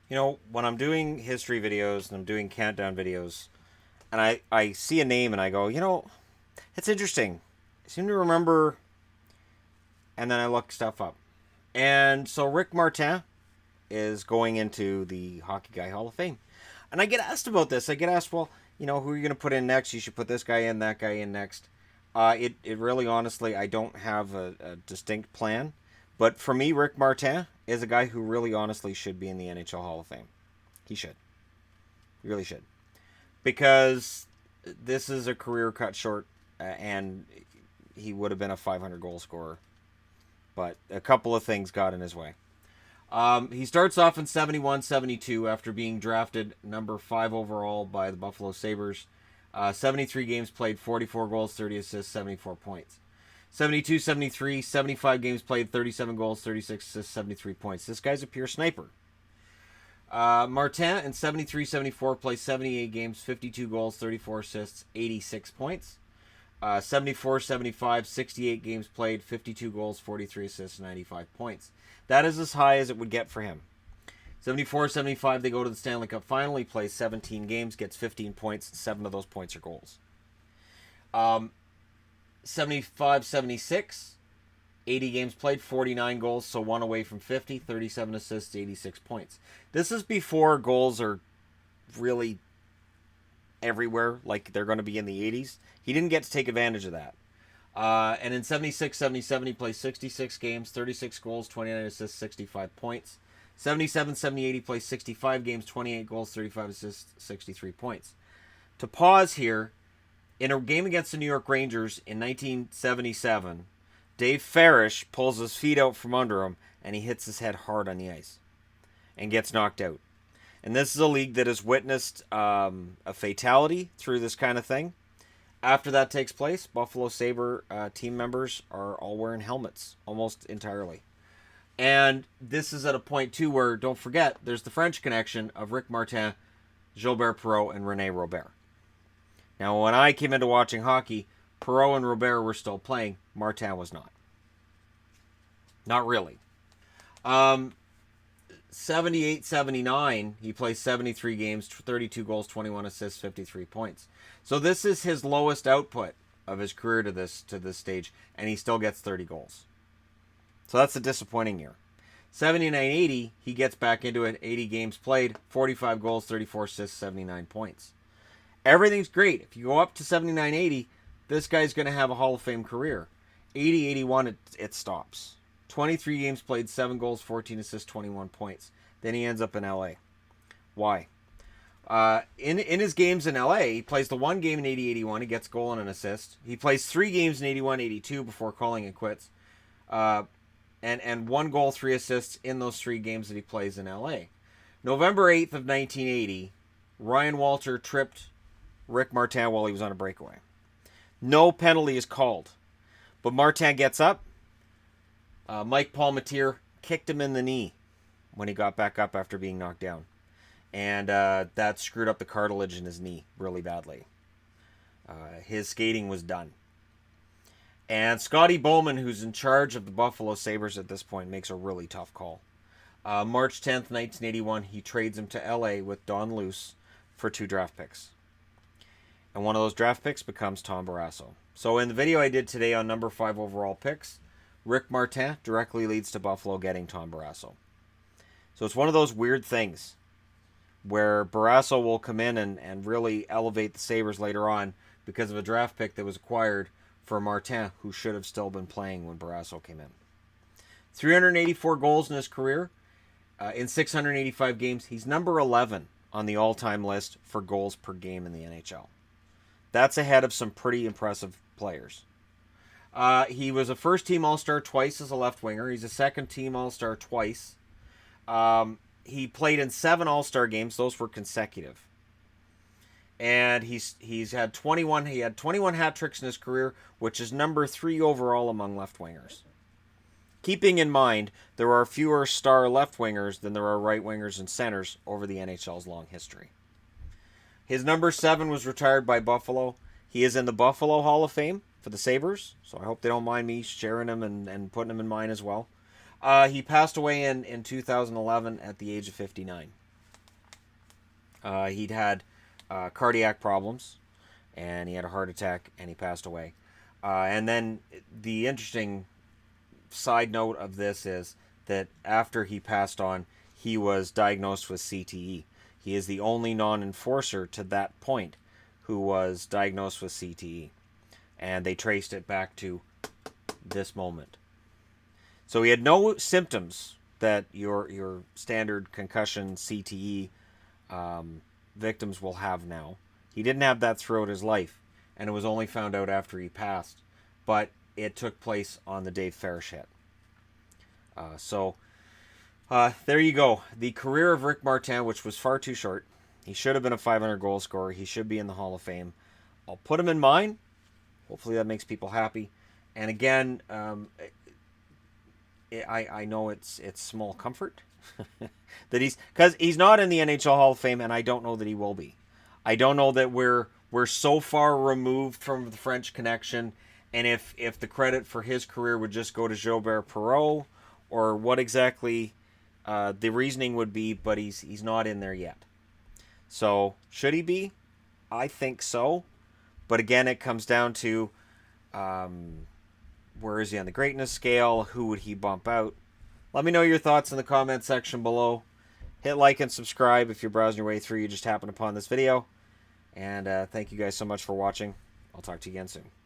You know, when I'm doing history videos and I'm doing countdown videos, and I see a name and I go, it's interesting. I seem to remember, and then I look stuff up. And so Rick Martin is going into the Hockey Guy Hall of Fame. And I get asked about this. I get asked, well, who are you going to put in next? You should put this guy in, that guy in next. It really, honestly, I don't have a distinct plan. But for me, Rick Martin is a guy who really, honestly, should be in the NHL Hall of Fame. He should. He really should. Because this is a career cut short, and he would have been a 500 goal scorer. But a couple of things got in his way. He starts off in 71-72 after being drafted number 5 overall by the Buffalo Sabres. 73 games played, 44 goals, 30 assists, 74 points. 72-73, 75 games played, 37 goals, 36 assists, 73 points. This guy's a pure sniper. Martin in 73-74 plays 78 games, 52 goals, 34 assists, 86 points. 74-75, 68 games played, 52 goals, 43 assists, 95 points. That is as high as it would get for him. 74-75, they go to the Stanley Cup final. He plays 17 games, gets 15 points. 7 of those points are goals. 75-76, 80 games played, 49 goals, so 1 away from 50, 37 assists, 86 points. This is before goals are really everywhere, like they're going to be in the 80s. He didn't get to take advantage of that. And in 76-77, he plays 66 games, 36 goals, 29 assists, 65 points. 77-78, he plays 65 games, 28 goals, 35 assists, 63 points. To pause here, in a game against the New York Rangers in 1977, Dave Farish pulls his feet out from under him, and he hits his head hard on the ice and gets knocked out. And this is a league that has witnessed a fatality through this kind of thing. After that takes place, Buffalo Sabre team members are all wearing helmets, almost entirely. And this is at a point, too, where, don't forget, there's the French connection of Rick Martin, Gilbert Perreault, and René Robert. Now, when I came into watching hockey, Perreault and Robert were still playing. Martin was not. Not really. 78-79, he plays 73 games, 32 goals, 21 assists, 53 points. So this is his lowest output of his career to this stage, and he still gets 30 goals. So that's a disappointing year. 79-80, he gets back into it, 80 games played, 45 goals, 34 assists, 79 points. Everything's great. If you go up to 79-80, this guy's going to have a Hall of Fame career. 80-81, it stops. 23 games played, 7 goals, 14 assists, 21 points. Then he ends up in LA. Why? In his games in LA, he plays the one game in 80-81. He gets a goal and an assist. He plays 3 games in 81-82 before calling it quits. And 1 goal, 3 assists in those 3 games that he plays in LA. November 8th of 1980, Ryan Walter tripped Rick Martin while he was on a breakaway. No penalty is called. But Martin gets up. Mike Palmateer kicked him in the knee when he got back up after being knocked down. And that screwed up the cartilage in his knee really badly. His skating was done. And Scotty Bowman, who's in charge of the Buffalo Sabres at this point, makes a really tough call. March 10th, 1981, he trades him to LA with Don Luce for 2 draft picks. And one of those draft picks becomes Tom Barrasso. So in the video I did today on number 5 overall picks, Rick Martin directly leads to Buffalo getting Tom Barrasso. So it's one of those weird things where Barrasso will come in and really elevate the Sabres later on because of a draft pick that was acquired for Martin, who should have still been playing when Barrasso came in. 384 goals in his career. In 685 games, he's number 11 on the all-time list for goals per game in the NHL. That's ahead of some pretty impressive players. He was a first-team All-Star twice as a left winger. He's a second-team All-Star twice. He played in 7 All-Star games. Those were consecutive. And he's had 21. He had 21 hat tricks in his career, which is number 3 overall among left wingers. Keeping in mind, there are fewer star left wingers than there are right wingers and centers over the NHL's long history. His number 7 was retired by Buffalo. He is in the Buffalo Hall of Fame for the Sabres, so I hope they don't mind me sharing him and putting him in mine as well. He passed away in 2011 at the age of 59. He'd had cardiac problems, and he had a heart attack, and he passed away. And then the interesting side note of this is that after he passed on, he was diagnosed with CTE. He is the only non-enforcer to that point who was diagnosed with CTE. And they traced it back to this moment. So he had no symptoms that your standard concussion CTE victims will have now. He didn't have that throughout his life, and it was only found out after he passed. But it took place on the day Farish hit. There you go. The career of Rick Martin, which was far too short. He should have been a 500 goal scorer. He should be in the Hall of Fame. I'll put him in mine. Hopefully that makes people happy. And again, I know it's small comfort that because he's not in the NHL Hall of Fame, and I don't know that he will be. I don't know that we're so far removed from the French Connection, and if the credit for his career would just go to Gilbert Perreault, or what exactly the reasoning would be, but he's not in there yet. So should he be? I think so. But again, it comes down to where is he on the greatness scale? Who would he bump out? Let me know your thoughts in the comment section below. Hit like and subscribe if you're browsing your way through. You just happened upon this video. And thank you guys so much for watching. I'll talk to you again soon.